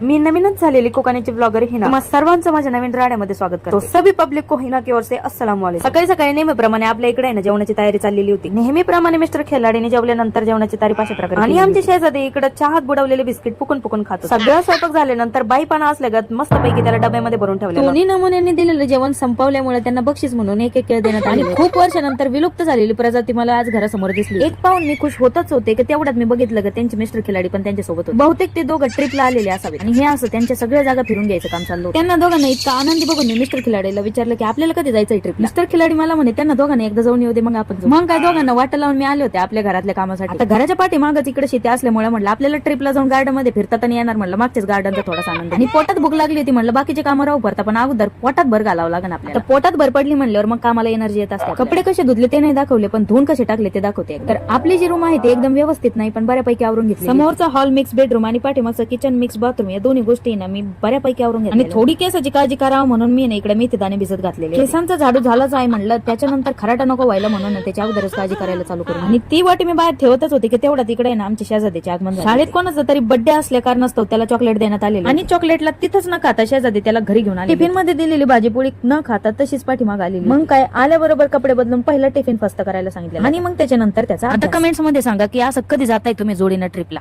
मी नवीनच झालेली कोकणाची ब्लॉगर हिना मग सर्वांचं माझ्या नवीन राड्यामध्ये स्वागत करतो। सभी पब्लिक को हिना की ओर से अस्सलाम वालेकुम। सकाळी सकाळी नेहमीप्रमाणे आपल्या इकडे आहे ना जेवणाची तयारी चाललेली होती। नेहमीप्रमाणे मिस्टर खिलाडीने जेवल्यानंतर जेवणाची तयारी अशा प्रकारे आणि आमचे शेजारी इकडे चहात बुडवलेले बिस्किट फुकून फुकून खातो। सगळं स्वयंपाक झाल्यानंतर बाई पाना असल्यागत मस्त पैकी त्याला डब्यामध्ये भरून ठेवले। दोन्ही नमुन्यांनी दिलेलं जेवण संपवल्यामुळे त्यांना बक्षीस म्हणून एक केळ देण्यात आले आणि खूप वर्षानंतर विलुप्त झालेली प्रजाती मला आज घरासमोर दिसली। एक पाहून मी खुश होतच होते की तेवढ्यात मी बघितलं की त्यांचे मिस्टर खिलाडी पण त्यांच्या सोबत होते। बहुतेक ते दोघं ट्रिपला आलेले असावे आणि हे असं त्यांच्या सगळ्या जागा फिरून घ्यायचं काम चाललं। त्यांना दोघांना इतका आनंदी बघून मी मिस्टर खिलाडीला विचारलं की आपल्याला कधी जायचंय ट्रिप। मिस्टर खिलाडी मला म्हणे त्यांना दोघांना एकदा जाऊन येऊ दे मग आपण जाऊ। मग काय दोघांना वाट लावून मी आले होते आपल्या घरातल्या कामासाठी। आता घराच्या पाठीमागच इकडे शेती असल्यामुळे म्हणलं आपल्याला ट्रिपला जाऊन गार्डन मध्ये फिरता नाही येणार म्हणलं मागच्याच गार्डनचा थोडासा आनंद आणि पोटात भूक लागली होती म्हणलं बाकीचे कामं राहू पडता पण अगोदर पोटात भर घालावं लागेल आपल्याला। पोटात भर पडली म्हणल्यावर मग कामाला एनर्जी येत असते। कपडे कसे धुतले ते नाही दाखवले पण धुवून कसे टाकले ते दाखवते। तर आपली जी रूम आहे ते एकदम व्यवस्थित नाही पण बऱ्यापैकी आवरून घेतली। समोरचा हॉल मिक्स बेडरूम आणि पाठीमागचा किचन मिक्स बाथरूम या दोन्ही गोष्टी ना मी बऱ्यापैकी आवरून घेतली आणि थोडी केसाची काळजी करावं म्हणून मी ना इकडे मेथी दाणे भिजत घातलेले। केसांचा झाडू झालाच आहे म्हणलं त्याच्यानंतर खराटा नको व्हायला म्हणून त्याच्या अगोदरच काळजी करायला चालू करू आणि ती वाटी मी बाहेर ठेवतच होते की तेवढा तिकडे ना आमच्या शेजारीचे आगमन झाले। शाळेत कोणाचा तरी बर्थडे असल्या कारणास्तव त्याला चॉकलेट देण्यात आले आणि चॉकलेटला तिथंच न खाता शेजारी त्याला घरी घेऊन आले। टिफिन मध्ये दिलेली भाजीपोळी न खाता तशीच पाठीमाग आलेली। मग काय आल्याबरोबर कपडे बदलून पहिला टिफिन फस्त करायला सांगितलं आणि मग त्याच्यानंतर त्याचा आता कमेंट्स मध्ये सांगा की असं कधी जाताय तुम्ही जोडीनं ट्रिपला।